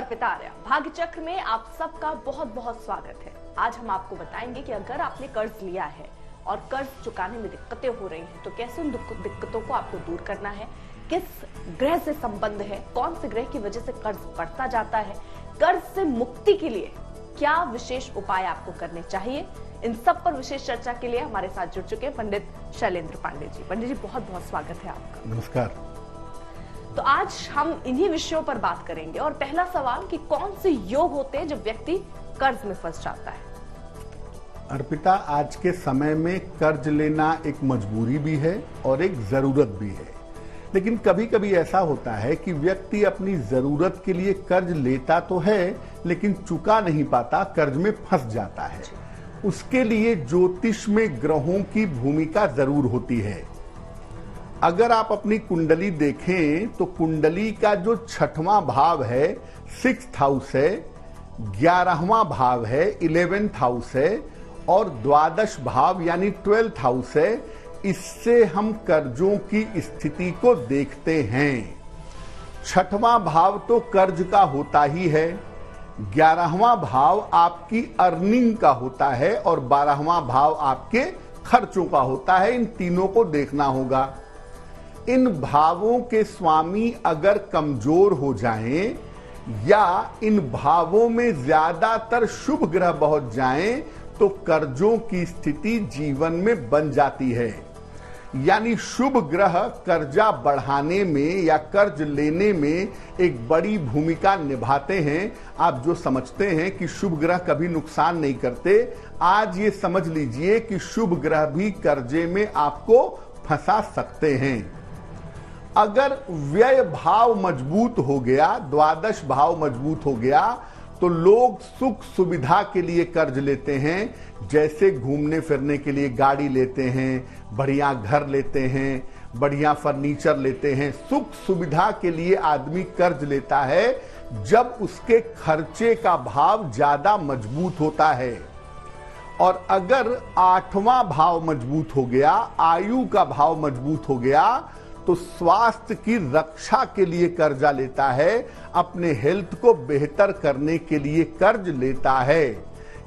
अर्पिता आर्या। भाग्य चक्र में आप सबका बहुत बहुत स्वागत है। आज हम आपको बताएंगे कि अगर आपने कर्ज लिया है और कर्ज चुकाने में दिक्कतें हो रही हैं तो कैसे उन दिक्कतों को आपको दूर करना है, किस ग्रह से संबंध है, कौन से ग्रह की वजह से कर्ज बढ़ता जाता है, कर्ज से मुक्ति के लिए क्या विशेष उपाय आपको करने चाहिए, इन सब पर विशेष चर्चा के लिए हमारे साथ जुड़ चुके हैं पंडित शैलेंद्र पांडे जी। पंडित जी, बहुत बहुत स्वागत है आपका। नमस्कार। तो आज हम इन्हीं विषयों पर बात करेंगे और पहला सवाल कि कौन से योग होते हैं जब व्यक्ति कर्ज में फंस जाता है। अर्पिता, आज के समय में कर्ज लेना एक मजबूरी भी है और एक जरूरत भी है, लेकिन कभी कभी ऐसा होता है कि व्यक्ति अपनी जरूरत के लिए कर्ज लेता तो है लेकिन चुका नहीं पाता, कर्ज में फंस जाता है। उसके लिए ज्योतिष में ग्रहों की भूमिका जरूर होती है। अगर आप अपनी कुंडली देखें तो कुंडली का जो 6वां भाव है 6th हाउस है, 11वां भाव है 11th हाउस है और द्वादश भाव यानी 12th हाउस है। इससे हम कर्जों की स्थिति को देखते हैं। 6वां भाव तो कर्ज का होता ही है, 11वां भाव आपकी अर्निंग का होता है और 12वां भाव आपके खर्चों का होता है। इन तीनों को देखना होगा। इन भावों के स्वामी अगर कमजोर हो जाएं या इन भावों में ज्यादातर शुभ ग्रह पहुंच जाएं तो कर्जों की स्थिति जीवन में बन जाती है। यानी शुभ ग्रह कर्जा बढ़ाने में या कर्ज लेने में एक बड़ी भूमिका निभाते हैं। आप जो समझते हैं कि शुभ ग्रह कभी नुकसान नहीं करते, आज ये समझ लीजिए कि शुभ ग्रह भी कर्जे में आपको फंसा सकते हैं। अगर व्यय भाव मजबूत हो गया, द्वादश भाव मजबूत हो गया तो लोग सुख सुविधा के लिए कर्ज लेते हैं। जैसे घूमने फिरने के लिए गाड़ी लेते हैं, बढ़िया घर लेते हैं, बढ़िया फर्नीचर लेते हैं। सुख सुविधा के लिए आदमी कर्ज लेता है जब उसके खर्चे का भाव ज्यादा मजबूत होता है। और अगर 8वां भाव मजबूत हो गया, आयु का भाव मजबूत हो गया तो स्वास्थ्य की रक्षा के लिए कर्जा लेता है, अपने हेल्थ को बेहतर करने के लिए कर्ज लेता है।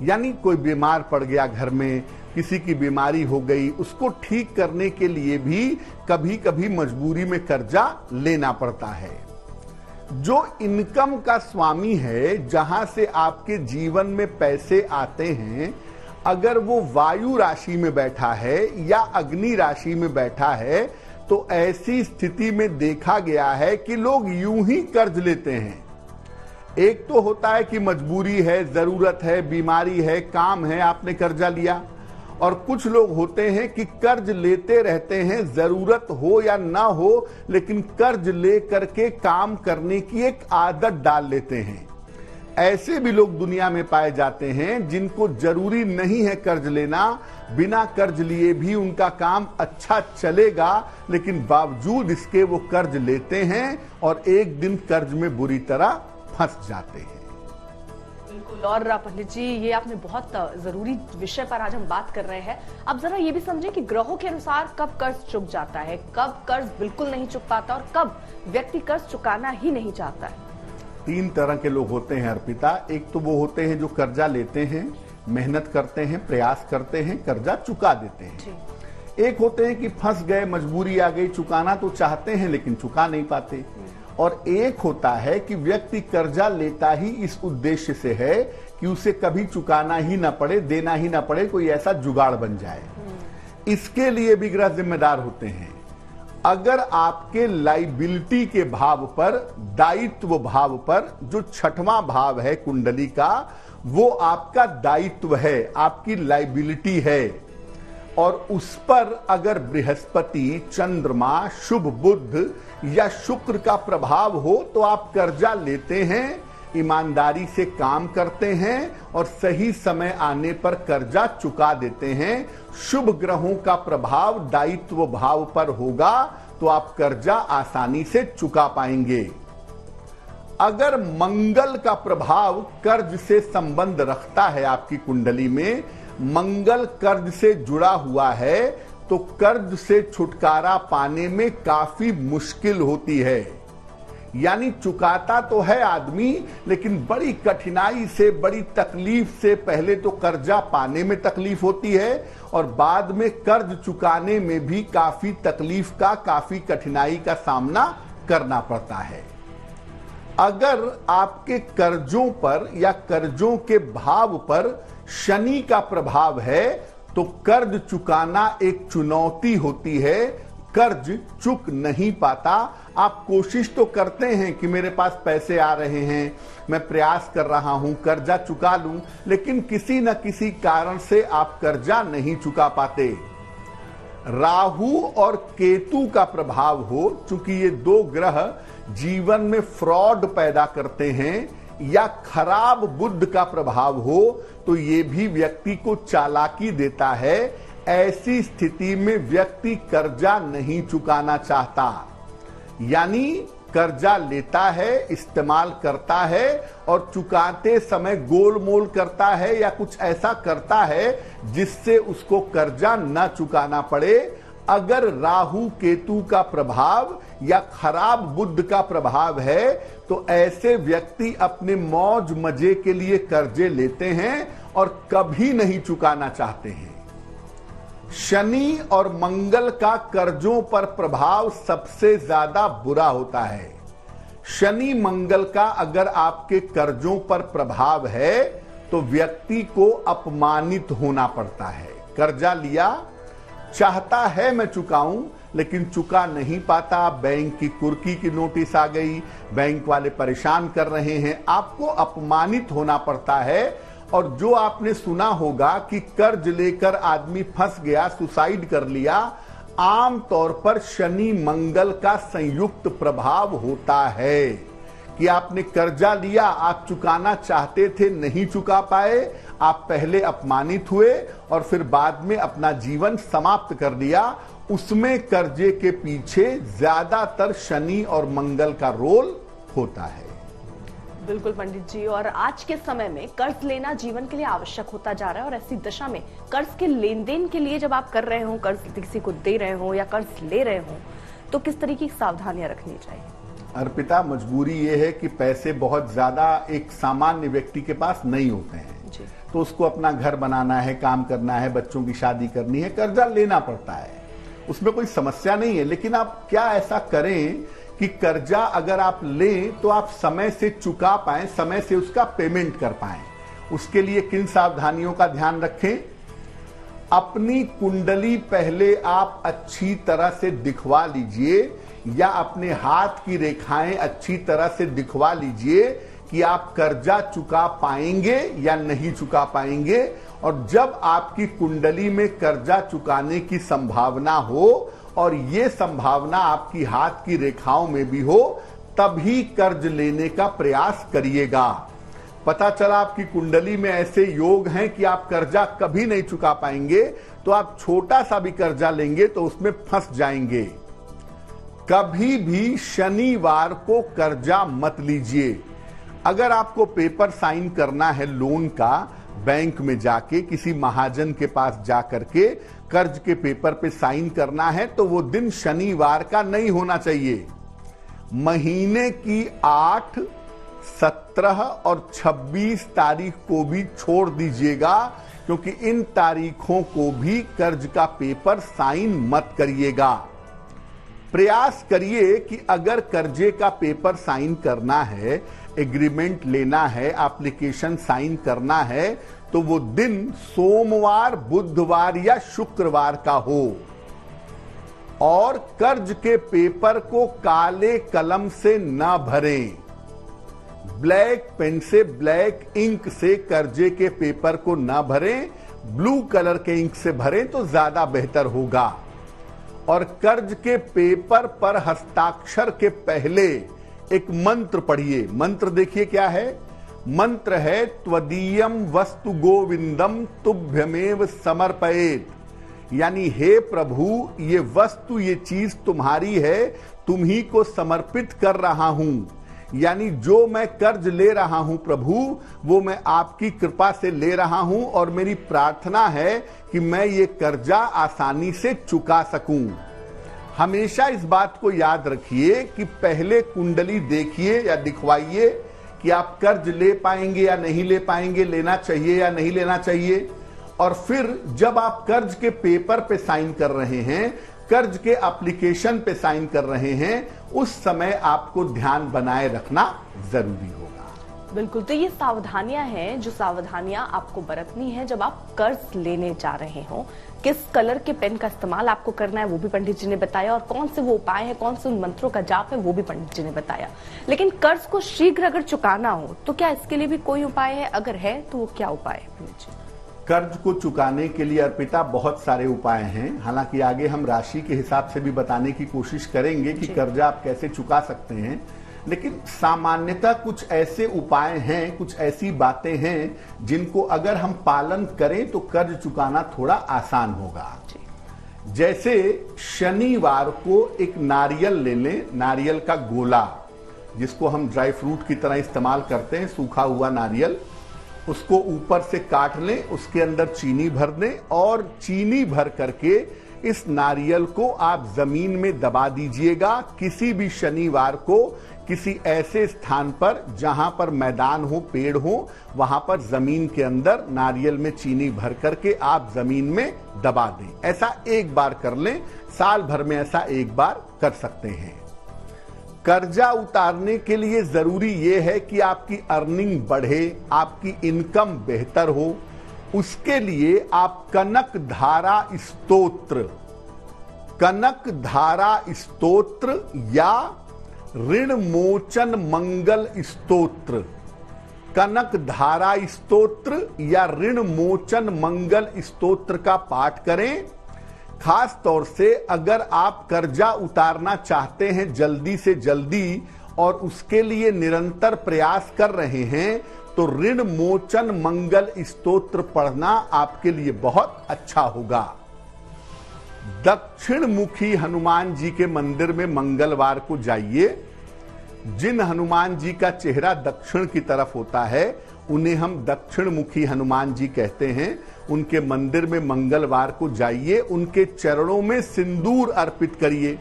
यानी कोई बीमार पड़ गया, घर में किसी की बीमारी हो गई, उसको ठीक करने के लिए भी कभी कभी मजबूरी में कर्जा लेना पड़ता है। जो इनकम का स्वामी है, जहां से आपके जीवन में पैसे आते हैं, अगर वो वायु राशि में बैठा है या अग्नि राशि में बैठा है तो ऐसी स्थिति में देखा गया है कि लोग यूं ही कर्ज लेते हैं। एक तो होता है कि मजबूरी है, जरूरत है, बीमारी है, काम है, आपने कर्जा लिया। और कुछ लोग होते हैं कि कर्ज लेते रहते हैं, जरूरत हो या ना हो, लेकिन कर्ज ले करके काम करने की एक आदत डाल लेते हैं। ऐसे भी लोग दुनिया में पाए जाते हैं जिनको जरूरी नहीं है कर्ज लेना, बिना कर्ज लिए भी उनका काम अच्छा चलेगा, लेकिन बावजूद इसके वो कर्ज लेते हैं और एक दिन कर्ज में बुरी तरह फंस जाते हैं। बिल्कुल। और पंडित जी, ये आपने बहुत जरूरी विषय पर आज हम बात कर रहे हैं। अब जरा ये भी समझें कि ग्रहों के अनुसार कब कर्ज चुक जाता है, कब कर्ज बिल्कुल नहीं चुक पाता और कब व्यक्ति कर्ज चुकाना ही नहीं चाहता है। 3 तरह के लोग होते हैं अर्पिता। एक तो वो होते हैं जो कर्जा लेते हैं, मेहनत करते हैं, प्रयास करते हैं, कर्जा चुका देते हैं। एक होते हैं कि फंस गए, मजबूरी आ गई, चुकाना तो चाहते हैं लेकिन चुका नहीं पाते। और एक होता है कि व्यक्ति कर्जा लेता ही इस उद्देश्य से है कि उसे कभी चुकाना ही ना पड़े, देना ही ना पड़े, कोई ऐसा जुगाड़ बन जाए। इसके लिए भी ग्रह जिम्मेदार होते हैं। अगर आपके लाइबिलिटी के भाव पर, दायित्व भाव पर, जो 6वां भाव है कुंडली का, वो आपका दायित्व है, आपकी लाइबिलिटी है, और उस पर अगर बृहस्पति, चंद्रमा, शुभ बुध या शुक्र का प्रभाव हो तो आप कर्जा लेते हैं, ईमानदारी से काम करते हैं और सही समय आने पर कर्जा चुका देते हैं। शुभ ग्रहों का प्रभाव दायित्व भाव पर होगा तो आप कर्जा आसानी से चुका पाएंगे। अगर मंगल का प्रभाव कर्ज से संबंध रखता है, आपकी कुंडली में मंगल कर्ज से जुड़ा हुआ है, तो कर्ज से छुटकारा पाने में काफी मुश्किल होती है। यानी चुकाता तो है आदमी, लेकिन बड़ी कठिनाई से, बड़ी तकलीफ से। पहले तो कर्जा पाने में तकलीफ होती है और बाद में कर्ज चुकाने में भी काफी तकलीफ का, काफी कठिनाई का सामना करना पड़ता है। अगर आपके कर्जों पर या कर्जों के भाव पर शनि का प्रभाव है तो कर्ज चुकाना एक चुनौती होती है। कर्ज चुक नहीं पाता। आप कोशिश तो करते हैं कि मेरे पास पैसे आ रहे हैं, मैं प्रयास कर रहा हूं कर्जा चुका लूं, लेकिन किसी न किसी कारण से आप कर्जा नहीं चुका पाते। राहु और केतु का प्रभाव हो, चूंकि ये दो ग्रह जीवन में फ्रॉड पैदा करते हैं, या खराब बुद्ध का प्रभाव हो तो ये भी व्यक्ति को चालाकी देता है। ऐसी स्थिति में व्यक्ति कर्जा नहीं चुकाना चाहता, यानी कर्जा लेता है, इस्तेमाल करता है और चुकाते समय गोलमोल करता है या कुछ ऐसा करता है जिससे उसको कर्जा न चुकाना पड़े। अगर राहु केतु का प्रभाव या खराब बुद्ध का प्रभाव है तो ऐसे व्यक्ति अपने मौज मजे के लिए कर्जे लेते हैं और कभी नहीं चुकाना चाहते हैं। शनि और मंगल का कर्जों पर प्रभाव सबसे ज्यादा बुरा होता है। शनि मंगल का अगर आपके कर्जों पर प्रभाव है तो व्यक्ति को अपमानित होना पड़ता है। कर्जा लिया, चाहता है मैं चुकाऊं, लेकिन चुका नहीं पाता। बैंक की कुर्की की नोटिस आ गई, बैंक वाले परेशान कर रहे हैं, आपको अपमानित होना पड़ता है। और जो आपने सुना होगा कि कर्ज लेकर आदमी फंस गया, सुसाइड कर लिया, आम तौर पर शनि मंगल का संयुक्त प्रभाव होता है कि आपने कर्जा लिया, आप चुकाना चाहते थे, नहीं चुका पाए, आप पहले अपमानित हुए और फिर बाद में अपना जीवन समाप्त कर दिया। उसमें कर्जे के पीछे ज्यादातर शनि और मंगल का रोल होता है। बिल्कुल पंडित जी, और आज के समय में कर्ज लेना जीवन के लिए आवश्यक होता जा रहा है, और ऐसी दशा में कर्ज के लेन देन के लिए जब आप कर रहे हो, कर्ज किसी को दे रहे हो या कर्ज ले रहे हो, तो किस तरीके की सावधानियां रखनी चाहिए? अर्पिता, मजबूरी ये है कि पैसे बहुत ज्यादा एक सामान्य व्यक्ति के पास नहीं होते हैं जी। तो उसको अपना घर बनाना है, काम करना है, बच्चों की शादी करनी है, कर्जा लेना पड़ता है। उसमें कोई समस्या नहीं है, लेकिन आप क्या ऐसा करें कि कर्जा अगर आप लें तो आप समय से चुका पाएं, समय से उसका पेमेंट कर पाएं। उसके लिए किन सावधानियों का ध्यान रखें? अपनी कुंडली पहले आप अच्छी तरह से दिखवा लीजिए, या अपने हाथ की रेखाएं अच्छी तरह से दिखवा लीजिए कि आप कर्जा चुका पाएंगे या नहीं चुका पाएंगे। और जब आपकी कुंडली में कर्जा चुकाने की संभावना हो और ये संभावना आपकी हाथ की रेखाओं में भी हो, तभी कर्ज लेने का प्रयास करिएगा। पता चला आपकी कुंडली में ऐसे योग हैं कि आप कर्जा कभी नहीं चुका पाएंगे, तो आप छोटा सा भी कर्जा लेंगे तो उसमें फंस जाएंगे। कभी भी शनिवार को कर्जा मत लीजिए। अगर आपको पेपर साइन करना है लोन का, बैंक में जाके किसी महाजन के पास जाकर के कर्ज के पेपर पे साइन करना है, तो वो दिन शनिवार का नहीं होना चाहिए। महीने की 8, 17 और 26 तारीख को भी छोड़ दीजिएगा, क्योंकि इन तारीखों को भी कर्ज का पेपर साइन मत करिएगा। प्रयास करिए कि अगर कर्जे का पेपर साइन करना है, एग्रीमेंट लेना है, एप्लीकेशन साइन करना है, तो वो दिन सोमवार, बुधवार या शुक्रवार का हो। और कर्ज के पेपर को काले कलम से न भरें। ब्लैक पेन से, ब्लैक इंक से कर्जे के पेपर को न भरें, ब्लू कलर के इंक से भरें तो ज्यादा बेहतर होगा। और कर्ज के पेपर पर हस्ताक्षर के पहले एक मंत्र पढ़िए। मंत्र देखिए क्या है? मंत्र है त्वदीयम वस्तु गोविंदम तुभ्यमेव समर्पयेत। यानी हे प्रभु, ये वस्तु, ये चीज तुम्हारी है, तुम्ही को समर्पित कर रहा हूं। यानी जो मैं कर्ज ले रहा हूं प्रभु, वो मैं आपकी कृपा से ले रहा हूं, और मेरी प्रार्थना है कि मैं ये कर्जा आसानी से चुका सकूं। हमेशा इस बात को याद रखिए कि पहले कुंडली देखिए या दिखवाइए कि आप कर्ज ले पाएंगे या नहीं ले पाएंगे, लेना चाहिए या नहीं लेना चाहिए। और फिर जब आप कर्ज के पेपर पे साइन कर रहे हैं, कर्ज के एप्लीकेशन पे साइन कर रहे हैं, उस समय आपको ध्यान बनाए रखना जरूरी होगा। बिल्कुल, तो ये सावधानियां हैं जो सावधानियां आपको बरतनी है जब आप कर्ज लेने जा रहे हो। किस कलर के पेन का इस्तेमाल आपको करना है वो भी पंडित जी ने बताया, और कौन से वो उपाय है, कौन से उन मंत्रों का जाप है वो भी पंडित जी ने बताया। लेकिन कर्ज को शीघ्र अगर चुकाना हो तो क्या इसके लिए भी कोई उपाय है? अगर है तो वो क्या उपाय है पंडित जी? कर्ज को चुकाने के लिए अर्पिता बहुत सारे उपाय हैं। हालांकि आगे हम राशि के हिसाब से भी बताने की कोशिश करेंगे कि कर्जा आप कैसे चुका सकते हैं, लेकिन सामान्यतः कुछ ऐसे उपाय हैं, कुछ ऐसी बातें हैं जिनको अगर हम पालन करें तो कर्ज चुकाना थोड़ा आसान होगा। जैसे शनिवार को एक नारियल ले लें, नारियल का गोला, जिसको हम ड्राई फ्रूट की तरह इस्तेमाल करते हैं, सूखा हुआ नारियल, उसको ऊपर से काट लें, उसके अंदर चीनी भर दें और चीनी भर करके इस नारियल को आप जमीन में दबा दीजिएगा। किसी भी शनिवार को किसी ऐसे स्थान पर जहां पर मैदान हो, पेड़ हो, वहां पर जमीन के अंदर नारियल में चीनी भर करके आप जमीन में दबा दें। ऐसा एक बार कर लें, साल भर में ऐसा एक बार कर सकते हैं। कर्जा उतारने के लिए जरूरी यह है कि आपकी अर्निंग बढ़े, आपकी इनकम बेहतर हो। उसके लिए आप कनक धारा स्तोत्र या ऋण मोचन मंगल स्तोत्र, कनक धारा स्तोत्र या ऋण मोचन मंगल स्तोत्र का पाठ करें। खास तौर से अगर आप कर्जा उतारना चाहते हैं जल्दी से जल्दी और उसके लिए निरंतर प्रयास कर रहे हैं, तो ऋण मोचन मंगल स्तोत्र पढ़ना आपके लिए बहुत अच्छा होगा। दक्षिण मुखी हनुमान जी के मंदिर में मंगलवार को जाइए। जिन हनुमान जी का चेहरा दक्षिण की तरफ होता है उन्हें हम दक्षिण मुखी हनुमान जी कहते हैं। उनके मंदिर में मंगलवार को जाइए, उनके चरणों में सिंदूर अर्पित करिए।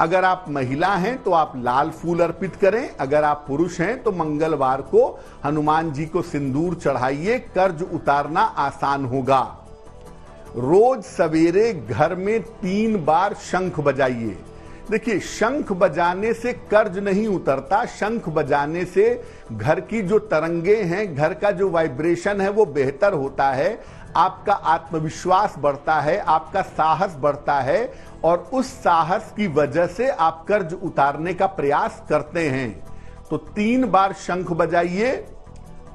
अगर आप महिला हैं तो आप लाल फूल अर्पित करें, अगर आप पुरुष हैं तो मंगलवार को हनुमान जी को सिंदूर चढ़ाइए। कर्ज उतारना आसान होगा। रोज सवेरे घर में 3 बार शंख बजाइए। देखिए, शंख बजाने से कर्ज नहीं उतरता, शंख बजाने से घर की जो तरंगे हैं, घर का जो वाइब्रेशन है वो बेहतर होता है, आपका आत्मविश्वास बढ़ता है, आपका साहस बढ़ता है और उस साहस की वजह से आप कर्ज उतारने का प्रयास करते हैं। तो 3 बार शंख बजाइए।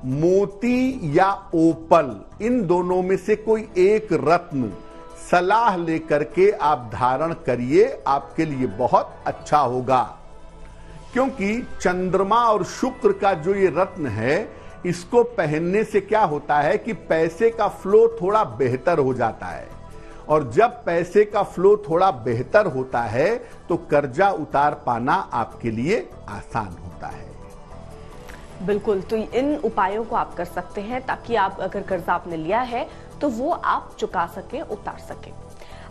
मोती या ओपल, इन दोनों में से कोई एक रत्न सलाह लेकर के आप धारण करिए, आपके लिए बहुत अच्छा होगा। क्योंकि चंद्रमा और शुक्र का जो ये रत्न है, इसको पहनने से क्या होता है कि पैसे का फ्लो थोड़ा बेहतर हो जाता है, और जब पैसे का फ्लो थोड़ा बेहतर होता है तो कर्जा उतार पाना आपके लिए आसान होता है। बिल्कुल, तो इन उपायों को आप कर सकते हैं ताकि आप अगर कर्जा आपने लिया है तो वो आप चुका सके, उतार सके।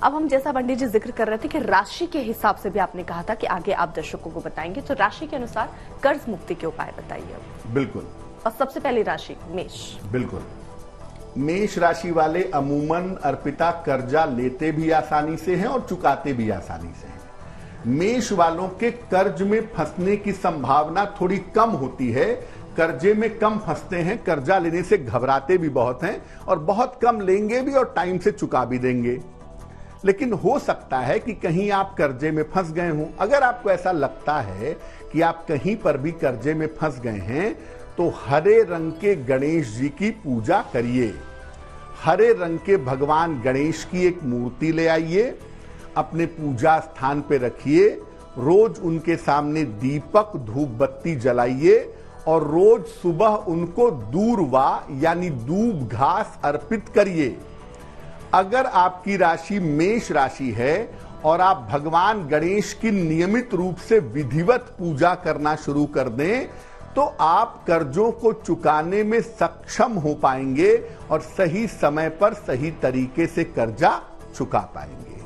अब हम जैसा पंडित जी जिक्र कर रहे थे कि राशि के हिसाब से भी आपने कहा था कि आगे आप दर्शकों को बताएंगे, तो राशि के अनुसार कर्ज मुक्ति के उपाय बताइए। बिल्कुल। और सबसे पहली राशि मेष। बिल्कुल, मेष राशि वाले अमूमन अर्पिता कर्जा लेते भी आसानी से हैं और चुकाते भी आसानी से हैं। मेष वालों के कर्ज में फंसने की संभावना थोड़ी कम होती है, कर्जे में कम फंसते हैं, कर्जा लेने से घबराते भी बहुत हैं और बहुत कम लेंगे भी और टाइम से चुका भी देंगे। लेकिन हो सकता है कि कहीं आप कर्जे में फंस गए हों। अगर आपको ऐसा लगता है कि आप कहीं पर भी कर्जे में फंस गए हैं तो हरे रंग के गणेश जी की पूजा करिए। हरे रंग के भगवान गणेश की एक मूर्ति ले आइए, अपने पूजा स्थान पे रखिए। रोज उनके सामने दीपक धूप बत्ती जलाइए और रोज सुबह उनको दूर्वा यानी दूब घास अर्पित करिए। अगर आपकी राशि मेष राशि है और आप भगवान गणेश की नियमित रूप से विधिवत पूजा करना शुरू कर दें तो आप कर्जों को चुकाने में सक्षम हो पाएंगे और सही समय पर सही तरीके से कर्जा चुका पाएंगे।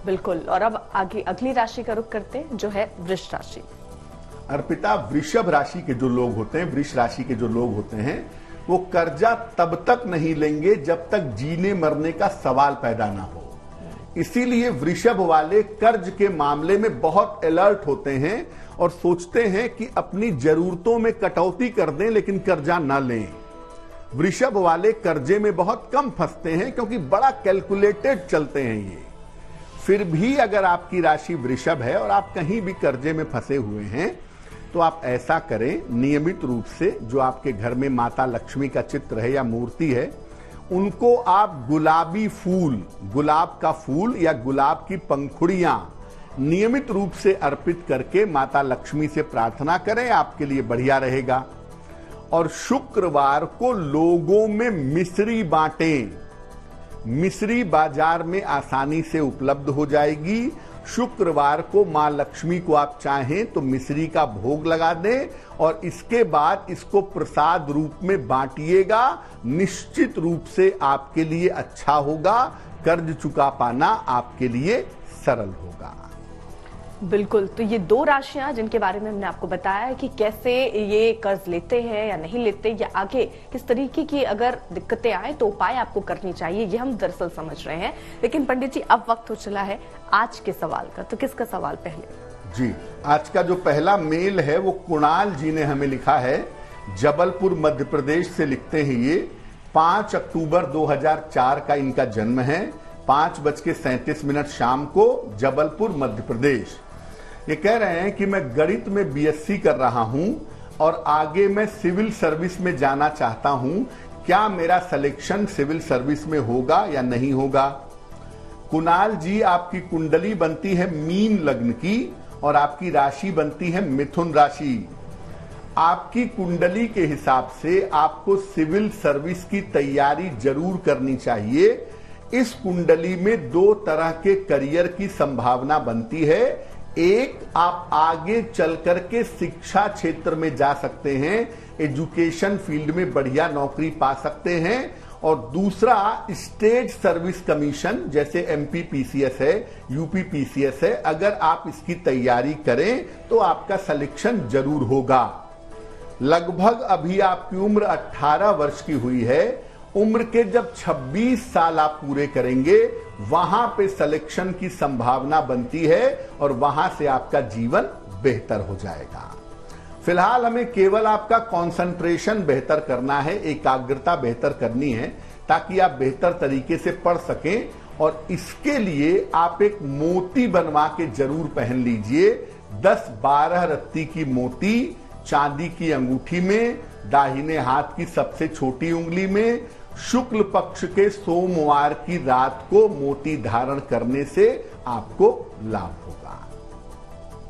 बिल्कुल। और अब आगे अगली राशि का रुख करते हैं, जो है वृष राशि। अर्पिता, वृषभ राशि के जो लोग होते हैं, वृष राशि के जो लोग होते हैं, वो कर्जा तब तक नहीं लेंगे जब तक जीने मरने का सवाल पैदा ना हो। इसीलिए वृषभ वाले कर्ज के मामले में बहुत अलर्ट होते हैं और सोचते हैं कि अपनी जरूरतों में कटौती कर दें लेकिन कर्जा ना लें। वृषभ वाले कर्जे में बहुत कम फंसते हैं क्योंकि बड़ा कैलकुलेटेड चलते हैं ये। फिर भी अगर आपकी राशि वृषभ है और आप कहीं भी कर्जे में फंसे हुए हैं तो आप ऐसा करें, नियमित रूप से जो आपके घर में माता लक्ष्मी का चित्र है या मूर्ति है, उनको आप गुलाबी फूल, गुलाब का फूल या गुलाब की पंखुड़ियां नियमित रूप से अर्पित करके माता लक्ष्मी से प्रार्थना करें, आपके लिए बढ़िया रहेगा। और शुक्रवार को लोगों में मिश्री बांटें। मिश्री बाजार में आसानी से उपलब्ध हो जाएगी। शुक्रवार को मां लक्ष्मी को आप चाहें तो मिश्री का भोग लगा दें और इसके बाद इसको प्रसाद रूप में बांटिएगा। निश्चित रूप से आपके लिए अच्छा होगा, कर्ज चुका पाना आपके लिए सरल होगा। बिल्कुल। तो ये दो राशियां जिनके बारे में हमने आपको बताया है कि कैसे ये कर्ज लेते हैं या नहीं लेते, या आगे किस तरीके की अगर दिक्कतें आए तो उपाय आपको करनी चाहिए, ये हम दरअसल समझ रहे हैं। लेकिन पंडित जी, अब वक्त हो चला है आज के सवाल का, तो किसका सवाल पहले? जी, आज का जो पहला मेल है वो कुणाल जी ने हमें लिखा है, जबलपुर मध्य प्रदेश से लिखते हैं ये। 5 अक्टूबर 2004 का इनका जन्म है, 5:37 शाम को, जबलपुर मध्य प्रदेश। ये कह रहे हैं कि मैं गणित में बीएससी कर रहा हूं और आगे मैं सिविल सर्विस में जाना चाहता हूं। क्या मेरा सिलेक्शन सिविल सर्विस में होगा या नहीं होगा? कुणाल जी, आपकी कुंडली बनती है मीन लग्न की और आपकी राशि बनती है मिथुन राशि। आपकी कुंडली के हिसाब से आपको सिविल सर्विस की तैयारी जरूर करनी चाहिए। इस कुंडली में दो तरह के करियर की संभावना बनती है। एक, आप आगे चल करके शिक्षा क्षेत्र में जा सकते हैं, एजुकेशन फील्ड में बढ़िया नौकरी पा सकते हैं। और दूसरा, स्टेट सर्विस कमीशन जैसे एमपी पीसीएस है, यूपी पीसीएस है, अगर आप इसकी तैयारी करें तो आपका सिलेक्शन जरूर होगा। लगभग अभी आपकी उम्र 18 वर्ष की हुई है। उम्र के जब 26 साल आप पूरे करेंगे, वहां पे सिलेक्शन की संभावना बनती है और वहां से आपका जीवन बेहतर हो जाएगा। फिलहाल हमें केवल आपका कंसंट्रेशन बेहतर करना है, एकाग्रता बेहतर करनी है, ताकि आप बेहतर तरीके से पढ़ सकें। और इसके लिए आप एक मोती बनवा के जरूर पहन लीजिए। 10-12 रत्ती की मोती चांदी की अंगूठी में, दाहिने हाथ की सबसे छोटी उंगली में, शुक्ल पक्ष के सोमवार की रात को मोती धारण करने से आपको लाभ होगा।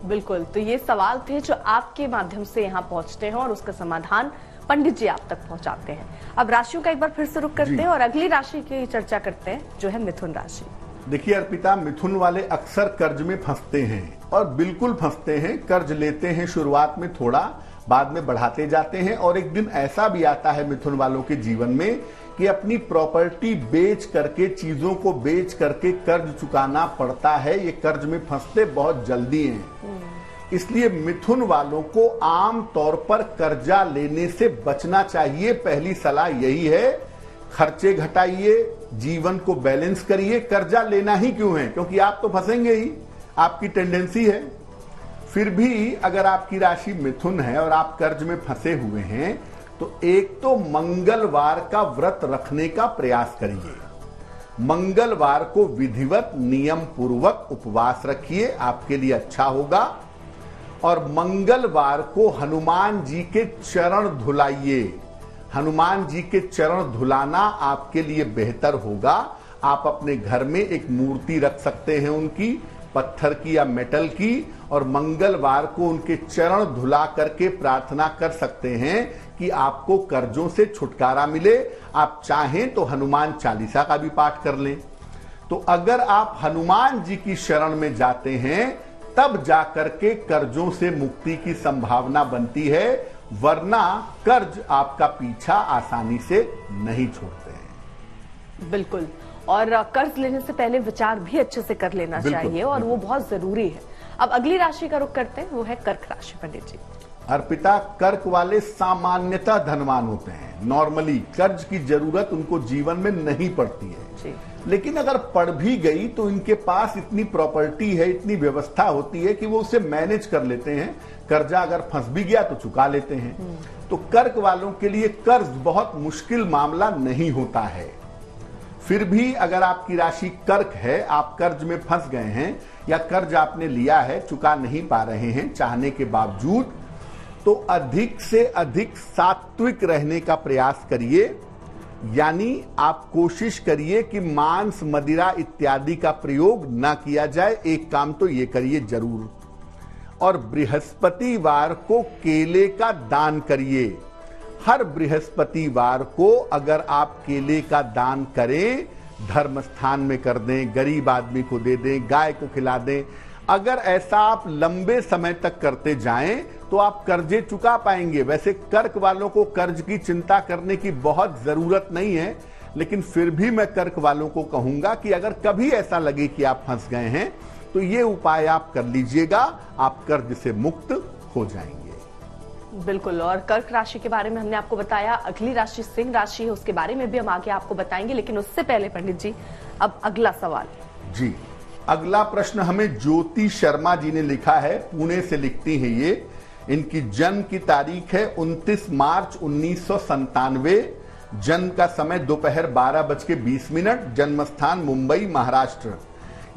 बिल्कुल। तो ये सवाल थे जो आपके माध्यम से यहाँ पहुंचते हैं और उसका समाधान पंडित जी आप तक पहुंचाते हैं। अब राशियों का एक बार फिर से रुख करते हैं और अगली राशि की चर्चा करते हैं, जो है मिथुन राशि। देखिए अर्पिता, मिथुन वाले अक्सर कर्ज में फंसते हैं और बिल्कुल फंसते हैं। कर्ज लेते हैं शुरुआत में थोड़ा, बाद में बढ़ाते जाते हैं और एक दिन ऐसा भी आता है मिथुन वालों के जीवन में कि अपनी प्रॉपर्टी बेच करके, चीजों को बेच करके कर्ज चुकाना पड़ता है। ये कर्ज में फंसते बहुत जल्दी हैं। इसलिए मिथुन वालों को आम तौर पर कर्जा लेने से बचना चाहिए। पहली सलाह यही है, खर्चे घटाइए, जीवन को बैलेंस करिए। कर्जा लेना ही क्यों है? क्योंकि आप तो फंसेंगे ही, आपकी टेंडेंसी है। फिर भी अगर आपकी राशि मिथुन है और आप कर्ज में फंसे हुए हैं तो एक तो मंगलवार का व्रत रखने का प्रयास करिए। मंगलवार को विधिवत नियम पूर्वक उपवास रखिए, आपके लिए अच्छा होगा। और मंगलवार को हनुमान जी के चरण धुलाइए। हनुमान जी के चरण धुलाना आपके लिए बेहतर होगा। आप अपने घर में एक मूर्ति रख सकते हैं उनकी, पत्थर की या मेटल की, और मंगलवार को उनके चरण धुला करके प्रार्थना कर सकते हैं कि आपको कर्जों से छुटकारा मिले। आप चाहें तो हनुमान चालीसा का भी पाठ कर लें। तो अगर आप हनुमान जी की शरण में जाते हैं तब जाकर के कर्जों से मुक्ति की संभावना बनती है, वरना कर्ज आपका पीछा आसानी से नहीं छोड़ते हैं। बिल्कुल। और कर्ज लेने से पहले विचार भी अच्छे से कर लेना चाहिए और वो बहुत जरूरी है। अब अगली राशि का रुख करते हैं, वो है कर्क राशि। पंडित जी, अर्पिता, कर्क वाले सामान्यतः धनवान होते हैं। नॉर्मली कर्ज की जरूरत उनको जीवन में नहीं पड़ती है जी। लेकिन अगर पड़ भी गई तो इनके पास इतनी प्रॉपर्टी है, इतनी व्यवस्था होती है कि वो उसे मैनेज कर लेते हैं। कर्जा अगर फंस भी गया तो चुका लेते हैं। तो कर्क वालों के लिए कर्ज बहुत मुश्किल मामला नहीं होता है। फिर भी अगर आपकी राशि कर्क है, आप कर्ज में फंस गए हैं या कर्ज आपने लिया है, चुका नहीं पा रहे हैं चाहने के बावजूद, तो अधिक से अधिक सात्विक रहने का प्रयास करिए। यानी आप कोशिश करिए कि मांस, मदिरा इत्यादि का प्रयोग ना किया जाए। एक काम तो ये करिए जरूर। और बृहस्पतिवार को केले का दान करिए। हर बृहस्पतिवार को अगर आप केले का दान करें, धर्म स्थान में कर दें, गरीब आदमी को दे दें, गाय को खिला दें, अगर ऐसा आप लंबे समय तक करते जाएं तो आप कर्जे चुका पाएंगे। वैसे कर्क वालों को कर्ज की चिंता करने की बहुत जरूरत नहीं है, लेकिन फिर भी मैं कर्क वालों को कहूंगा कि अगर कभी ऐसा लगे कि आप फंस गए हैं तो ये उपाय आप कर लीजिएगा, आप कर्ज से मुक्त हो जाएंगे। बिल्कुल। और कर्क राशि के बारे में हमने आपको बताया। अगली राशि सिंह राशि है, उसके बारे में भी हम आगे आपको बताएंगे, लेकिन उससे पहले पंडित जी अब अगला सवाल। जी, अगला प्रश्न हमें ज्योति शर्मा जी ने लिखा है, पुणे से लिखती हैं ये। इनकी जन्म की तारीख है 29 मार्च 1997। जन्म का समय दोपहर 12:20, जन्म स्थान मुंबई, महाराष्ट्र।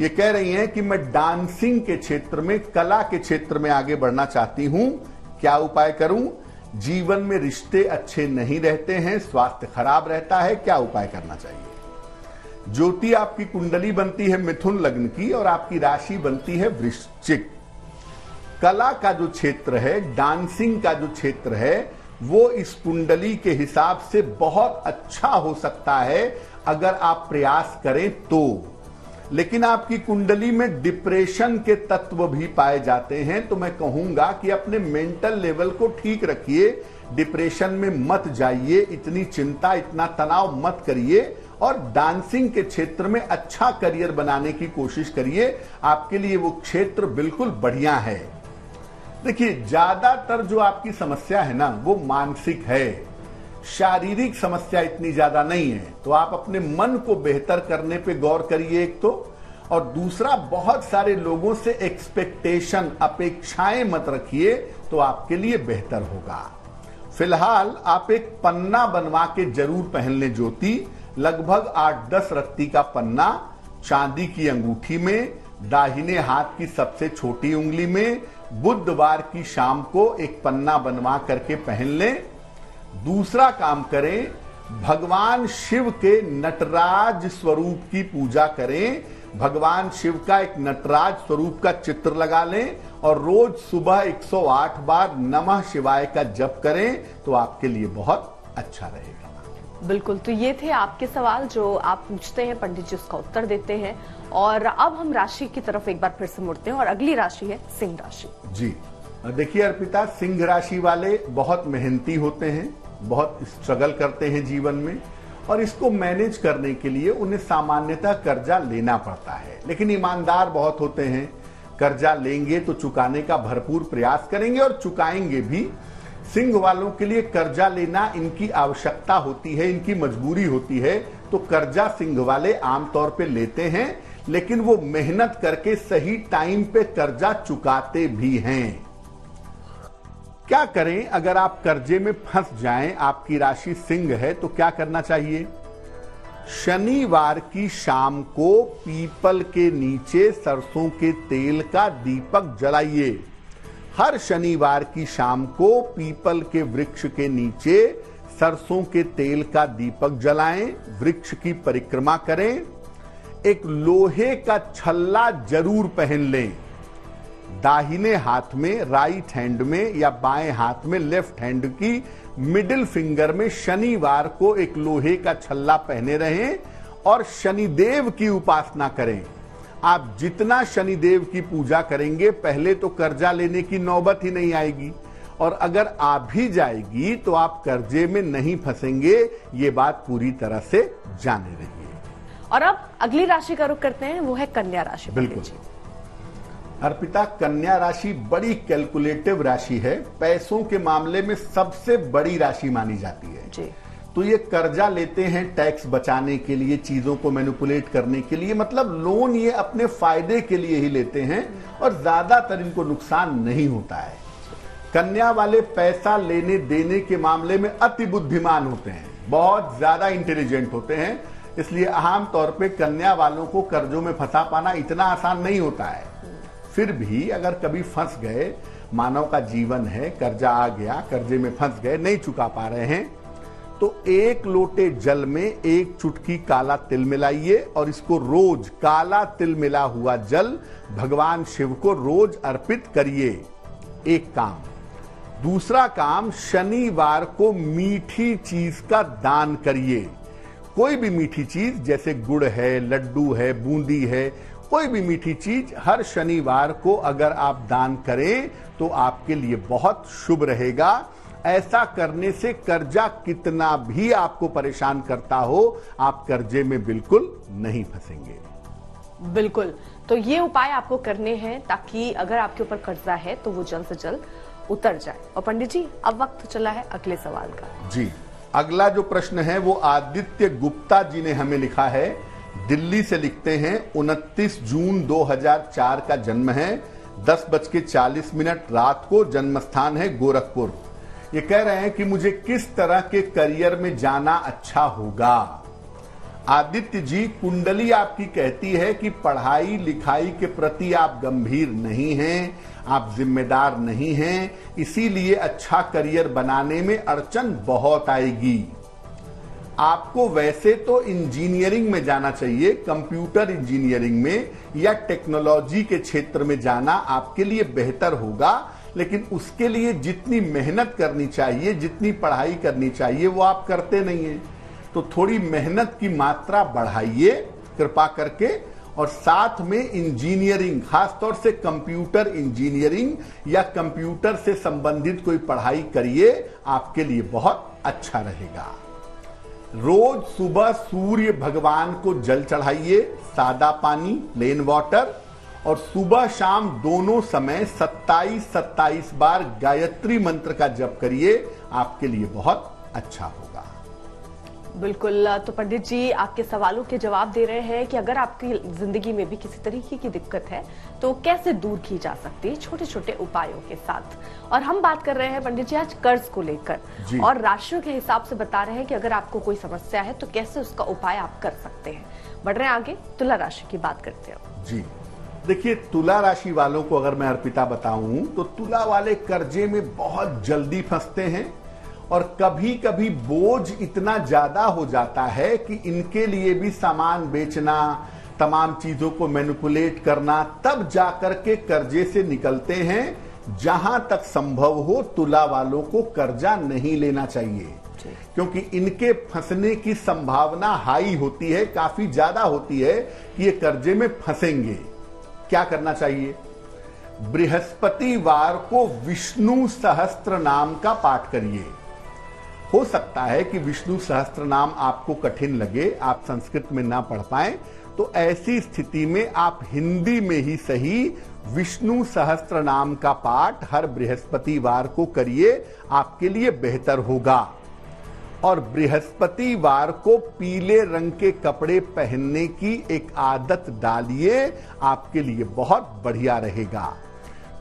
ये कह रही हैं कि मैं डांसिंग के क्षेत्र में, कला के क्षेत्र में आगे बढ़ना चाहती हूं, क्या उपाय करूं? जीवन में रिश्ते अच्छे नहीं रहते हैं, स्वास्थ्य खराब रहता है, क्या उपाय करना चाहिए? ज्योति, आपकी कुंडली बनती है मिथुन लग्न की और आपकी राशि बनती है वृश्चिक। कला का जो क्षेत्र है, डांसिंग का जो क्षेत्र है, वो इस कुंडली के हिसाब से बहुत अच्छा हो सकता है अगर आप प्रयास करें तो। लेकिन आपकी कुंडली में डिप्रेशन के तत्व भी पाए जाते हैं, तो मैं कहूंगा कि अपने मेंटल लेवल को ठीक रखिए, डिप्रेशन में मत जाइए, इतनी चिंता, इतना तनाव मत करिए और डांसिंग के क्षेत्र में अच्छा करियर बनाने की कोशिश करिए। आपके लिए वो क्षेत्र बिल्कुल बढ़िया है। देखिए, ज्यादातर जो आपकी समस्या है ना, वो मानसिक है, शारीरिक समस्या इतनी ज्यादा नहीं है। तो आप अपने मन को बेहतर करने पे गौर करिए एक तो, और दूसरा, बहुत सारे लोगों से एक्सपेक्टेशन, अपेक्षाएं मत रखिए, तो आपके लिए बेहतर होगा। फिलहाल आप एक पन्ना बनवा के जरूर पहन लें ज्योति, लगभग 8-10 रत्ती का पन्ना, चांदी की अंगूठी में, दाहिने हाथ की सबसे छोटी उंगली में, बुधवार की शाम को एक पन्ना बनवा करके पहन लें। दूसरा काम करें, भगवान शिव के नटराज स्वरूप की पूजा करें। भगवान शिव का एक नटराज स्वरूप का चित्र लगा लें और रोज सुबह 108 बार नमः शिवाय का जप करें, तो आपके लिए बहुत अच्छा रहेगा। बिल्कुल। तो ये थे आपके सवाल जो आप पूछते हैं, पंडित जी उसका उत्तर देते हैं। और अब हम राशि की तरफ एक बार फिर से मुड़ते हैं और अगली राशि है सिंह राशि। जी, देखिए अर्पिता, सिंह राशि वाले बहुत मेहनती होते हैं, बहुत स्ट्रगल करते हैं जीवन में, और इसको मैनेज करने के लिए उन्हें सामान्यतः कर्जा लेना पड़ता है। लेकिन ईमानदार बहुत होते हैं, कर्जा लेंगे तो चुकाने का भरपूर प्रयास करेंगे और चुकाएंगे भी। सिंह वालों के लिए कर्जा लेना इनकी आवश्यकता होती है, इनकी मजबूरी होती है, तो कर्जा सिंह वाले आमतौर पे लेते हैं, लेकिन वो मेहनत करके सही टाइम पे कर्जा चुकाते भी हैं। क्या करें अगर आप कर्जे में फंस जाएं? आपकी राशि सिंह है तो क्या करना चाहिए? शनिवार की शाम को पीपल के नीचे सरसों के तेल का दीपक जलाइए। हर शनिवार की शाम को पीपल के वृक्ष के नीचे सरसों के तेल का दीपक जलाएं, वृक्ष की परिक्रमा करें। एक लोहे का छल्ला जरूर पहन लें, दाहिने हाथ में, राइट हैंड में, या बाएं हाथ में, लेफ्ट हैंड की मिडिल फिंगर में शनिवार को एक लोहे का छल्ला पहने रहें और शनिदेव की उपासना करें। आप जितना शनिदेव की पूजा करेंगे, पहले तो कर्जा लेने की नौबत ही नहीं आएगी, और अगर आ भी जाएगी तो आप कर्जे में नहीं फंसेंगे। ये बात पूरी तरह से जाने रहिए। और अब अगली राशि का रुख करते हैं, वो है कन्या राशि। बिल्कुल अर्पिता, कन्या राशि बड़ी कैलकुलेटिव राशि है, पैसों के मामले में सबसे बड़ी राशि मानी जाती है जी। तो ये कर्जा लेते हैं टैक्स बचाने के लिए, चीजों को मैनिपुलेट करने के लिए, मतलब लोन ये अपने फायदे के लिए ही लेते हैं और ज्यादातर इनको नुकसान नहीं होता है। कन्या वाले पैसा लेने देने के मामले में अति बुद्धिमान होते हैं, बहुत ज्यादा इंटेलिजेंट होते हैं, इसलिए आम तौर पे कन्या वालों को कर्जों में फंसा पाना इतना आसान नहीं होता है। फिर भी अगर कभी फंस गए, मानव का जीवन है, कर्जा आ गया, कर्जे में फंस गए, नहीं चुका पा रहे हैं, तो एक लोटे जल में एक चुटकी काला तिल मिलाइए और इसको रोज काला तिल मिला हुआ जल भगवान शिव को रोज अर्पित करिए। एक काम। दूसरा काम, शनिवार को मीठी चीज का दान करिए। कोई भी मीठी चीज, जैसे गुड़ है, लड्डू है, बूंदी है, कोई भी मीठी चीज हर शनिवार को अगर आप दान करें तो आपके लिए बहुत शुभ रहेगा। ऐसा करने से कर्जा कितना भी आपको परेशान करता हो, आप कर्जे में बिल्कुल नहीं फंसेंगे। बिल्कुल, तो ये उपाय आपको करने हैं ताकि अगर आपके ऊपर कर्जा है तो वो जल्द से जल्द उतर जाए। और पंडित जी, अब वक्त चला है अगले सवाल का। जी, अगला जो प्रश्न है वो आदित्य गुप्ता जी ने हमें लिखा है, दिल्ली से लिखते हैं। 29 जून 2004 का जन्म है, 10:40 रात को, जन्म स्थान है गोरखपुर। ये कह रहे हैं कि मुझे किस तरह के करियर में जाना अच्छा होगा। आदित्य जी, कुंडली आपकी कहती है कि पढ़ाई लिखाई के प्रति आप गंभीर नहीं हैं, आप जिम्मेदार नहीं हैं, इसीलिए अच्छा करियर बनाने में अड़चन बहुत आएगी। आपको वैसे तो इंजीनियरिंग में जाना चाहिए, कंप्यूटर इंजीनियरिंग में या टेक्नोलॉजी के क्षेत्र में जाना आपके लिए बेहतर होगा, लेकिन उसके लिए जितनी मेहनत करनी चाहिए, जितनी पढ़ाई करनी चाहिए, वो आप करते नहीं हैं। तो थोड़ी मेहनत की मात्रा बढ़ाइए कृपा करके, और साथ में इंजीनियरिंग, खासतौर से कंप्यूटर इंजीनियरिंग या कंप्यूटर से संबंधित कोई पढ़ाई करिए, आपके लिए बहुत अच्छा रहेगा। रोज सुबह सूर्य भगवान को जल चढ़ाइए, सादा पानी, प्लेन वाटर, और सुबह शाम दोनों समय 27-27 बार गायत्री मंत्र का जप करिए, आपके लिए बहुत अच्छा होगा। बिल्कुल, तो पंडित जी आपके सवालों के जवाब दे रहे हैं कि अगर आपकी जिंदगी में भी किसी तरीके की दिक्कत है तो कैसे दूर की जा सकती है छोटे छोटे उपायों के साथ। और हम बात कर रहे हैं पंडित जी आज कर्ज को लेकर, और राशियों के हिसाब से बता रहे हैं कि अगर आपको कोई समस्या है तो कैसे उसका उपाय आप कर सकते हैं। बढ़ रहे हैं आगे, तुला राशि की बात करते हैं। जी देखिए, तुला राशि वालों को अगर मैं अर्पिता बताऊं तो तुला वाले कर्जे में बहुत जल्दी फंसते हैं और कभी कभी बोझ इतना ज्यादा हो जाता है कि इनके लिए भी सामान बेचना, तमाम चीजों को मैनिपुलेट करना, तब जाकर के कर्जे से निकलते हैं। जहां तक संभव हो तुला वालों को कर्जा नहीं लेना चाहिए, क्योंकि इनके फंसने की संभावना हाई होती है, काफी ज्यादा होती है कि ये कर्जे में फंसेंगे। क्या करना चाहिए? बृहस्पतिवार को विष्णु सहस्त्र नाम का पाठ करिए। हो सकता है कि विष्णु सहस्त्र नाम आपको कठिन लगे, आप संस्कृत में ना पढ़ पाए, तो ऐसी स्थिति में आप हिंदी में ही सही विष्णु सहस्त्र नाम का पाठ हर बृहस्पतिवार को करिए, आपके लिए बेहतर होगा। और बृहस्पतिवार को पीले रंग के कपड़े पहनने की एक आदत डालिए, आपके लिए बहुत बढ़िया रहेगा।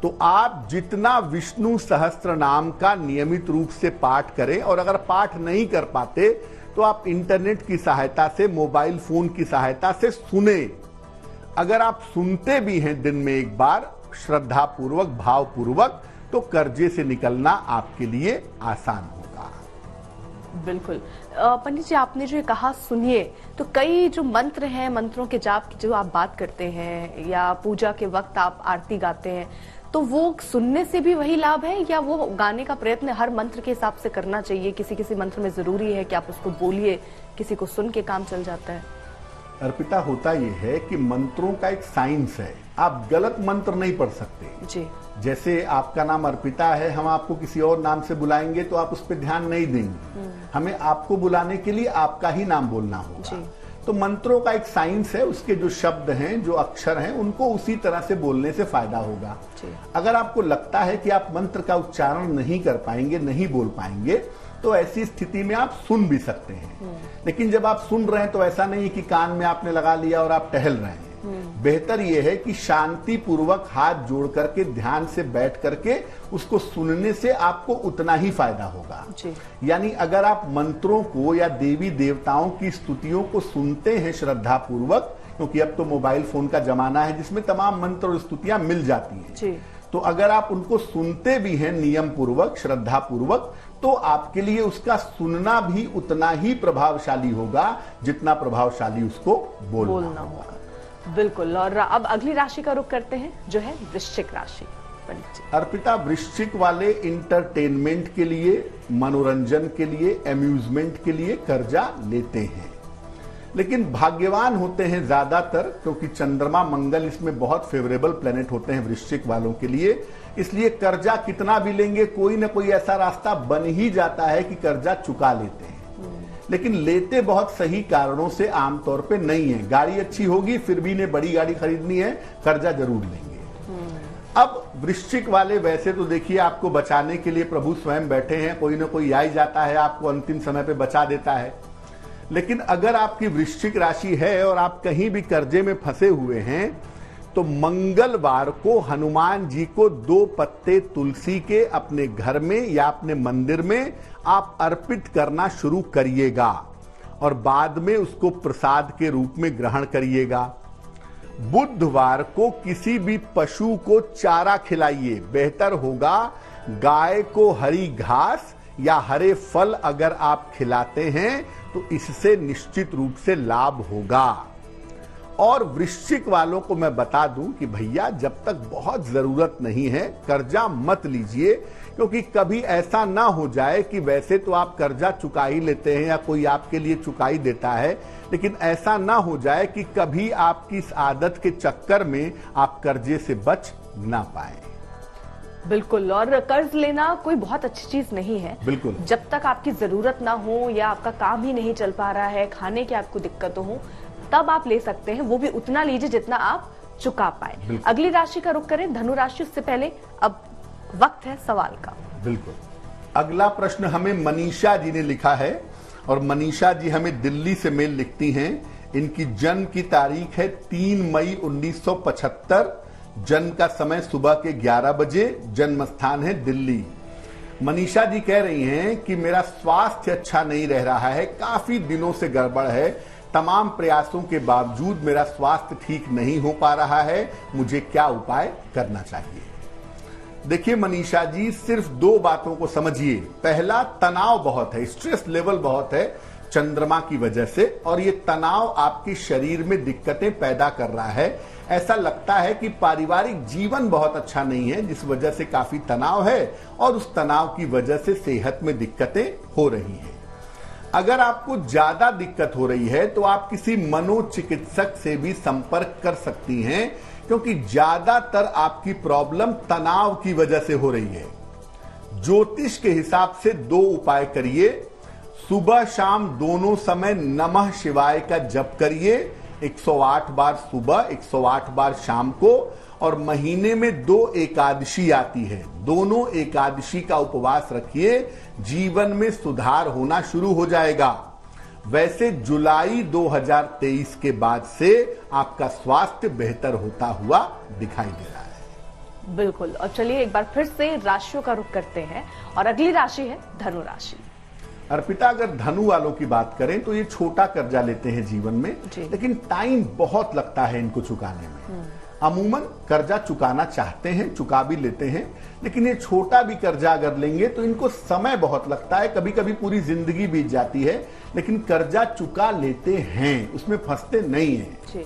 तो आप जितना विष्णु सहस्त्र नाम का नियमित रूप से पाठ करें, और अगर पाठ नहीं कर पाते तो आप इंटरनेट की सहायता से, मोबाइल फोन की सहायता से सुने। अगर आप सुनते भी हैं दिन में एक बार श्रद्धा पूर्वक, भाव पूर्वक, तो कर्जे से निकलना आपके लिए आसान होगा। बिल्कुल पंडित जी, आपने जो कहा सुनिए, तो कई जो मंत्र हैं, मंत्रों के जाप की जो आप बात करते हैं या पूजा के वक्त आप आरती गाते हैं, तो वो सुनने से भी वही लाभ है या वो गाने का प्रयत्न हर मंत्र के हिसाब से करना चाहिए? किसी किसी मंत्र में जरूरी है कि आप उसको बोलिए, किसी को सुन के काम चल जाता है। अर्पिता, होता यह है कि मंत्रों का एक साइंस है, आप गलत मंत्र नहीं पढ़ सकते जी। जैसे आपका नाम अर्पिता है, हम आपको किसी और नाम से बुलाएंगे तो आप उस पर ध्यान नहीं देंगे। हमें आपको बुलाने के लिए आपका ही नाम बोलना होगा। तो मंत्रों का एक साइंस है, उसके जो शब्द हैं, जो अक्षर हैं, उनको उसी तरह से बोलने से फायदा होगा। अगर आपको लगता है कि आप मंत्र का उच्चारण नहीं कर पाएंगे, नहीं बोल पाएंगे, तो ऐसी स्थिति में आप सुन भी सकते हैं। लेकिन जब आप सुन रहे हैं तो ऐसा नहीं है कि कान में आपने लगा लिया और आप टहल रहे हैं। बेहतर यह है कि शांति पूर्वक हाथ जोड़ करके ध्यान से बैठ करके उसको सुनने से आपको उतना ही फायदा होगा। यानी अगर आप मंत्रों को या देवी देवताओं की स्तुतियों को सुनते हैं श्रद्धा पूर्वक, क्योंकि अब तो मोबाइल फोन का जमाना है जिसमें तमाम मंत्र और स्तुतियां मिल जाती हैं, तो अगर आप उनको सुनते भी हैं नियम पूर्वक, श्रद्धा पूर्वक, तो आपके लिए उसका सुनना भी उतना ही प्रभावशाली होगा जितना प्रभावशाली उसको बोलना होगा। बिल्कुल। और अब अगली राशि का रुख करते हैं जो है वृश्चिक राशि। अर्पिता, वृश्चिक वाले इंटरटेनमेंट के लिए, मनोरंजन के लिए, एम्यूजमेंट के लिए कर्जा लेते हैं, लेकिन भाग्यवान होते हैं ज्यादातर, क्योंकि चंद्रमा मंगल इसमें बहुत फेवरेबल प्लेनेट होते हैं वृश्चिक वालों के लिए। इसलिए कर्जा कितना भी लेंगे, कोई ना कोई ऐसा रास्ता बन ही जाता है कि कर्जा चुका लेते हैं। लेकिन लेते बहुत सही कारणों से आमतौर पे नहीं है। गाड़ी अच्छी होगी, फिर भी इन्हें बड़ी गाड़ी खरीदनी है, कर्जा जरूर लेंगे। अब वृश्चिक वाले, वैसे तो देखिए आपको बचाने के लिए प्रभु स्वयं बैठे हैं, कोई ना कोई आ ही जाता है, आपको अंतिम समय पे बचा देता है। लेकिन अगर आपकी वृश्चिक राशि है और आप कहीं भी कर्जे में फंसे हुए हैं, तो मंगलवार को हनुमान जी को 2 पत्ते तुलसी के अपने घर में या अपने मंदिर में आप अर्पित करना शुरू करिएगा और बाद में उसको प्रसाद के रूप में ग्रहण करिएगा। बुधवार को किसी भी पशु को चारा खिलाइए। बेहतर होगा गाय को हरी घास या हरे फल अगर आप खिलाते हैं तो इससे निश्चित रूप से लाभ होगा। और वृश्चिक वालों को मैं बता दूं कि भैया जब तक बहुत जरूरत नहीं है कर्जा मत लीजिए, क्योंकि कभी ऐसा ना हो जाए कि वैसे तो आप कर्जा चुका ही लेते हैं या कोई आपके लिए चुकाई देता है, लेकिन ऐसा ना हो जाए कि कभी आपकी इस आदत के चक्कर में आप कर्जे से बच ना पाए। बिल्कुल। और कर्ज लेना कोई बहुत अच्छी चीज नहीं है। बिल्कुल। जब तक आपकी जरूरत ना हो या आपका काम ही नहीं चल पा रहा है, खाने की आपको दिक्कत हो, तब आप ले सकते हैं, वो भी उतना लीजिए जितना आप चुका पाए। अगली राशि का रुख करें, धनु राशि। उससे पहले अब वक्त है सवाल का। बिल्कुल। अगला प्रश्न हमें मनीषा जी ने लिखा है और मनीषा जी हमें दिल्ली से मेल लिखती हैं। इनकी जन्म की तारीख है 3 मई 1975, जन्म का समय सुबह के 11 बजे, जन्म स्थान है दिल्ली। मनीषा जी कह रही हैं कि मेरा स्वास्थ्य अच्छा नहीं रह रहा है, काफी दिनों से गड़बड़ है, तमाम प्रयासों के बावजूद मेरा स्वास्थ्य ठीक नहीं हो पा रहा है, मुझे क्या उपाय करना चाहिए। देखिए मनीषा जी, सिर्फ 2 बातों को समझिए। पहला, तनाव बहुत है, स्ट्रेस लेवल बहुत है चंद्रमा की वजह से, और ये तनाव आपके शरीर में दिक्कतें पैदा कर रहा है। ऐसा लगता है कि पारिवारिक जीवन बहुत अच्छा नहीं है, जिस वजह से काफी तनाव है और उस तनाव की वजह से सेहत में दिक्कतें हो रही हैं। अगर आपको ज्यादा दिक्कत हो रही है तो आप किसी मनोचिकित्सक से भी संपर्क कर सकती हैं, क्योंकि ज्यादातर आपकी प्रॉब्लम तनाव की वजह से हो रही है। ज्योतिष के हिसाब से 2 उपाय करिए। सुबह शाम दोनों समय नमः शिवाय का जप करिए, 108 बार सुबह, 108 बार शाम को। और महीने में 2 एकादशी आती है, दोनों एकादशी का उपवास रखिए, जीवन में सुधार होना शुरू हो जाएगा। वैसे जुलाई 2023 के बाद से आपका स्वास्थ्य बेहतर होता हुआ दिखाई दे रहा है। बिल्कुल। और चलिए एक बार फिर से राशियों का रुख करते हैं और अगली राशि है धनु राशि। अर्पिता, अगर धनु वालों की बात करें तो ये छोटा कर्जा लेते हैं जीवन में, लेकिन टाइम बहुत लगता है इनको चुकाने में। अमूमन कर्जा चुकाना चाहते हैं, चुका भी लेते हैं, लेकिन ये छोटा भी कर्जा अगर लेंगे तो इनको समय बहुत लगता है, कभी कभी पूरी जिंदगी बीत जाती है, लेकिन कर्जा चुका लेते हैं, उसमें फंसते नहीं हैं।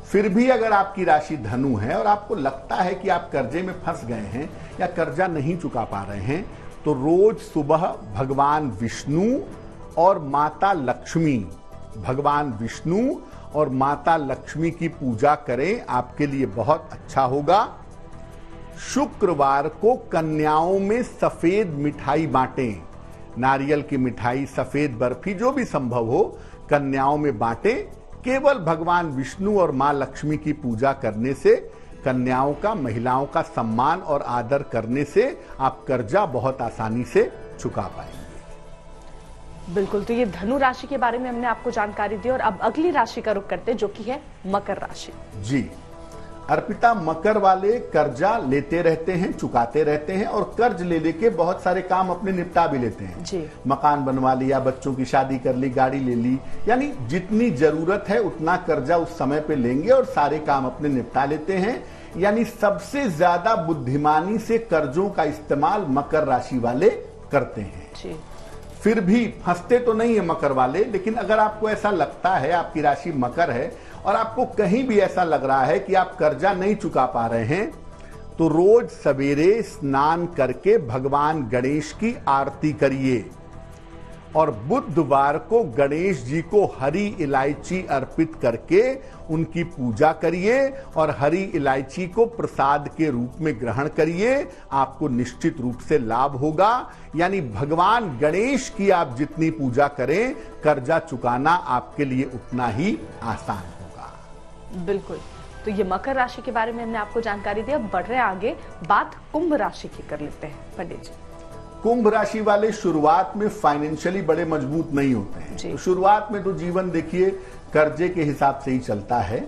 फिर भी अगर आपकी राशि धनु है और आपको लगता है कि आप कर्जे में फंस गए हैं या कर्जा नहीं चुका पा रहे हैं, तो रोज सुबह भगवान विष्णु और माता लक्ष्मी, भगवान विष्णु और माता लक्ष्मी की पूजा करें, आपके लिए बहुत अच्छा होगा। शुक्रवार को कन्याओं में सफेद मिठाई बांटें, नारियल की मिठाई, सफेद बर्फी, जो भी संभव हो कन्याओं में बांटें, केवल भगवान विष्णु और मां लक्ष्मी की पूजा करने से, कन्याओं का, महिलाओं का सम्मान और आदर करने से आप कर्जा बहुत आसानी से चुका पाएंगे। बिल्कुल, तो ये धनु राशि के बारे में हमने आपको जानकारी दी और अब अगली राशि का रुख करते हैं जो कि है मकर राशि। जी अर्पिता, मकर वाले कर्जा लेते रहते हैं, चुकाते रहते हैं और कर्ज ले लेके बहुत सारे काम अपने निपटा भी लेते हैं जी। मकान बनवा लिया, बच्चों की शादी कर ली, गाड़ी ले ली, यानी जितनी जरूरत है उतना कर्जा उस समय पे लेंगे और सारे काम अपने निपटा लेते हैं। यानी सबसे ज्यादा बुद्धिमानी से कर्जों का इस्तेमाल मकर राशि वाले करते हैं जी। फिर भी फंसते तो नहीं है मकर वाले, लेकिन अगर आपको ऐसा लगता है, आपकी राशि मकर है और आपको कहीं भी ऐसा लग रहा है कि आप कर्जा नहीं चुका पा रहे हैं, तो रोज सवेरे स्नान करके भगवान गणेश की आरती करिए और बुधवार को गणेश जी को हरी इलायची अर्पित करके उनकी पूजा करिए और हरी इलायची को प्रसाद के रूप में ग्रहण करिए। आपको निश्चित रूप से लाभ होगा। यानी भगवान गणेश की आप जितनी पूजा करें, कर्जा चुकाना आपके लिए उतना ही आसान होगा। बिल्कुल, तो ये मकर राशि के बारे में हमने आपको जानकारी दी। अब बढ़ रहे आगे, बात कुंभ राशि की कर लेते हैं पंडित जी। कुंभ राशि वाले शुरुआत में फाइनेंशियली बड़े मजबूत नहीं होते हैं, तो शुरुआत में तो जीवन देखिए कर्जे के हिसाब से ही चलता है,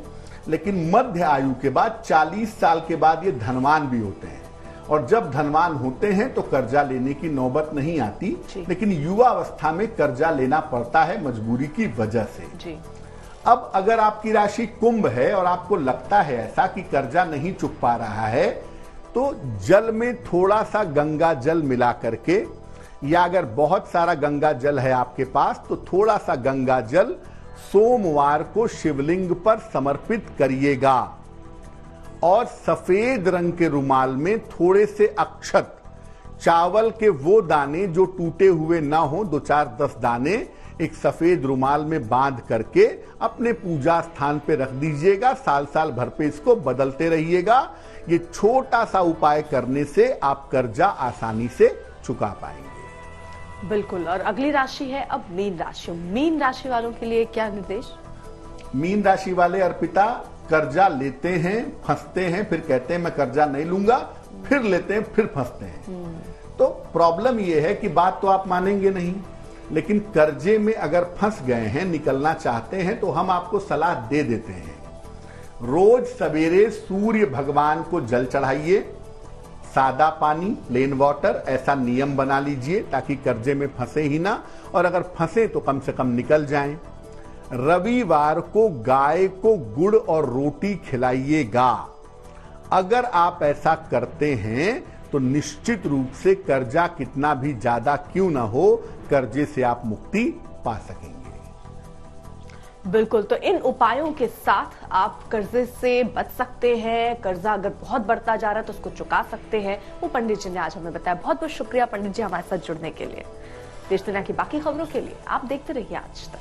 लेकिन मध्य आयु के बाद 40 साल के बाद ये धनवान भी होते हैं और जब धनवान होते हैं तो कर्जा लेने की नौबत नहीं आती, लेकिन युवा अवस्था में कर्जा लेना पड़ता है मजबूरी की वजह से जी। अब अगर आपकी राशि कुंभ है और आपको लगता है ऐसा कि कर्जा नहीं चुक पा रहा है, तो जल में थोड़ा सा गंगा जल मिला करके, या अगर बहुत सारा गंगा जल है आपके पास तो थोड़ा सा गंगा जल सोमवार को शिवलिंग पर समर्पित करिएगा और सफेद रंग के रुमाल में थोड़े से अक्षत, चावल के वो दाने जो टूटे हुए ना हो, 2-4-10 दाने एक सफेद रुमाल में बांध करके अपने पूजा स्थान पे रख दीजिएगा। साल साल भर पे इसको बदलते रहिएगा। ये छोटा सा उपाय करने से आप कर्जा आसानी से चुका पाएंगे। बिल्कुल, और अगली राशि है अब मीन राशि। मीन राशि वालों के लिए क्या निर्देश? मीन राशि वाले अर्पिता, कर्जा लेते हैं, फंसते हैं, फिर कहते हैं मैं कर्जा नहीं लूंगा, फिर लेते हैं, फिर फंसते हैं। तो प्रॉब्लम यह है कि बात तो आप मानेंगे नहीं, लेकिन कर्जे में अगर फंस गए हैं, निकलना चाहते हैं, तो हम आपको सलाह दे देते हैं। रोज सवेरे सूर्य भगवान को जल चढ़ाइए, सादा पानी, प्लेन वाटर, ऐसा नियम बना लीजिए ताकि कर्जे में फंसे ही ना, और अगर फंसे तो कम से कम निकल जाएं। रविवार को गाय को गुड़ और रोटी खिलाइएगा। अगर आप ऐसा करते हैं तो निश्चित रूप से कर्जा कितना भी ज्यादा क्यों ना हो, कर्जे से आप मुक्ति पा सकेंगे। बिल्कुल, तो इन उपायों के साथ आप कर्जे से बच सकते हैं। कर्जा अगर बहुत बढ़ता जा रहा है तो उसको चुका सकते हैं। वो पंडित जी ने आज हमें बताया। बहुत बहुत शुक्रिया पंडित जी हमारे साथ जुड़ने के लिए। देश दुनिया की बाकी खबरों के लिए आप देखते रहिए आज तक।